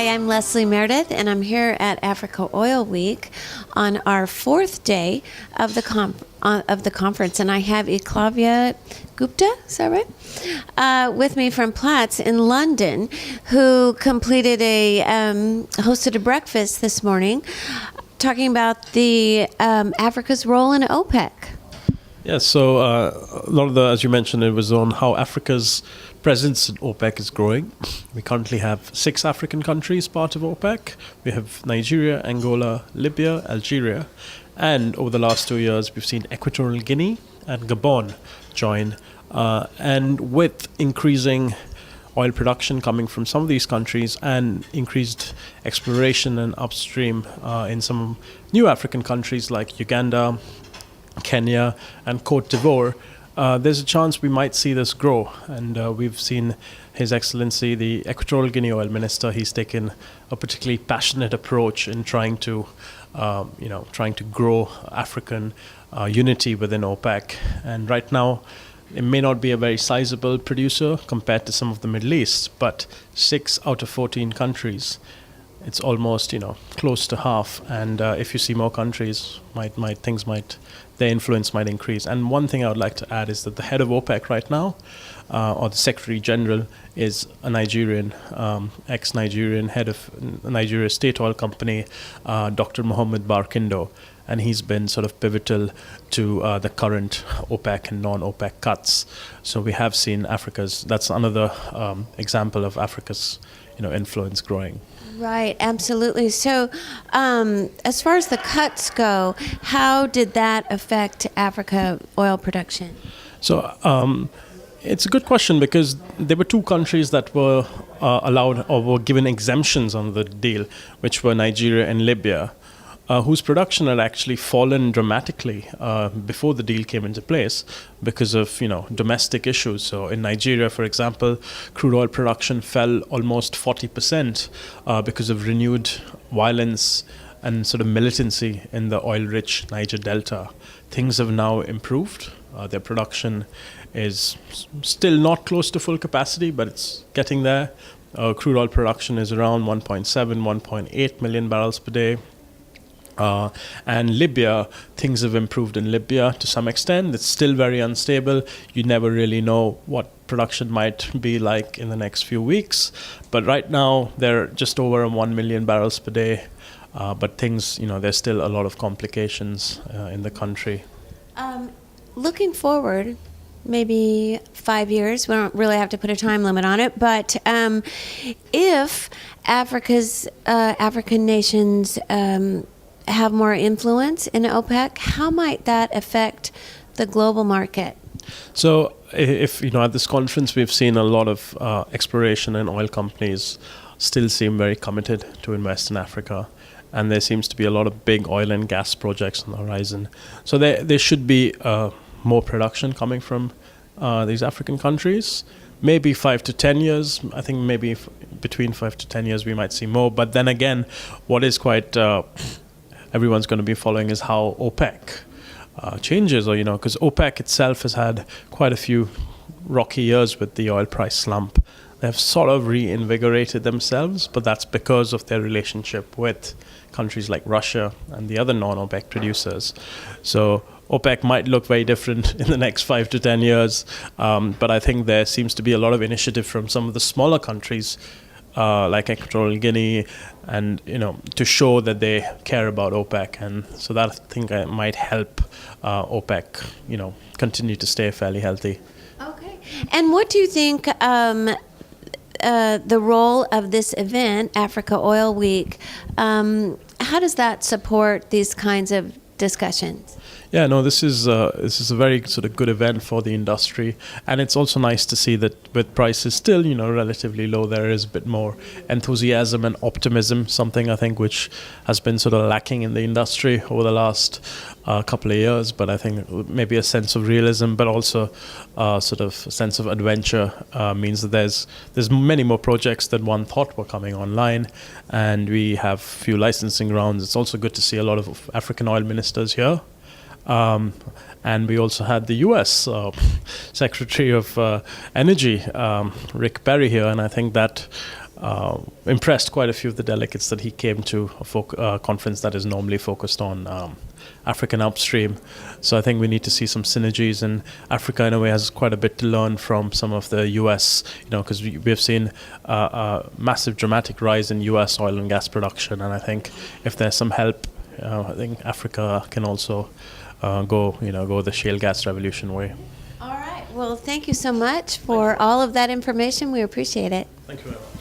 Hi, I'm Leslie Meredith, and I'm here at Africa Oil Week on our fourth day of the conference, and I have Eklavya Gupte, is that right? With me from Platts in London, who hosted a breakfast this morning, talking about the Africa's role in OPEC. Yeah, so a lot of as you mentioned, it was on how Africa's presence in OPEC is growing. We currently have 6 African countries part of OPEC. We have Nigeria, Angola, Libya, Algeria, and over the last 2 years, we've seen Equatorial Guinea and Gabon join. And with increasing oil production coming from some of these countries and increased exploration and upstream in some new African countries like Uganda, Kenya and Cote d'Ivoire, there's a chance we might see this grow. And we've seen His Excellency, the Equatorial Guinea Oil Minister, he's taken a particularly passionate approach in trying to grow African unity within OPEC. And right now, it may not be a very sizable producer compared to some of the Middle East, but 6 out of 14 countries, it's almost close to half. And if you see more countries, their influence might increase. And one thing I would like to add is that the head of OPEC right now, or the Secretary General, is a Nigerian, ex-Nigerian head of Nigeria State Oil Company, Dr. Mohammed Barkindo. And he's been sort of pivotal to the current OPEC and non-OPEC cuts. So we have seen that's another example of Africa's influence growing. Right, absolutely. So as far as the cuts go, how did that affect Africa oil production? So it's a good question, because there were 2 countries that were allowed or were given exemptions on the deal, which were Nigeria and Libya, whose production had actually fallen dramatically before the deal came into place because of domestic issues. So in Nigeria, for example, crude oil production fell almost 40% because of renewed violence and sort of militancy in the oil-rich Niger Delta. Things have now improved. Their production is still not close to full capacity, but it's getting there. Crude oil production is around 1.7, 1.8 million barrels per day. And Libya, things have improved in Libya to some extent. It's still very unstable. You never really know what production might be like in the next few weeks. But right now, they're just over 1 million barrels per day. But things, there's still a lot of complications in the country. Looking forward, maybe 5 years, we don't really have to put a time limit on it, but if African nations have more influence in OPEC, how might that affect the global market? So if, at this conference, we've seen a lot of exploration and oil companies still seem very committed to invest in Africa. And there seems to be a lot of big oil and gas projects on the horizon. So there should be more production coming from these African countries. Maybe 5 to 10 years. I think maybe between 5 to 10 years we might see more. But then again, what is quite everyone's going to be following is how OPEC changes, or because OPEC itself has had quite a few rocky years with the oil price slump. They have sort of reinvigorated themselves, but that's because of their relationship with countries like Russia and the other non-OPEC producers. So OPEC might look very different in the next 5 to 10 years, but I think there seems to be a lot of initiative from some of the smaller countries like Equatorial Guinea, and to show that they care about OPEC, and so that I think might help OPEC, continue to stay fairly healthy. Okay, and what do you think the role of this event, Africa Oil Week? How does that support these kinds of discussions? Yeah, no, this is a very sort of good event for the industry, and it's also nice to see that with prices still, relatively low, there is a bit more enthusiasm and optimism, something I think which has been sort of lacking in the industry over the last couple of years. But I think maybe a sense of realism, but also sort of a sense of adventure means that there's many more projects than one thought were coming online, and we have few licensing rounds. It's also good to see a lot of African oil ministers here. And we also had the U.S. Secretary of Energy, Rick Perry, here, and I think that impressed quite a few of the delegates that he came to a conference that is normally focused on African upstream. So I think we need to see some synergies, and Africa in a way has quite a bit to learn from some of the US, because we have seen a massive dramatic rise in US oil and gas production, and I think if there's some help, I think Africa can also go the shale gas revolution way. All right. Well, thank you so much for all of that information. We appreciate it. Thank you very much.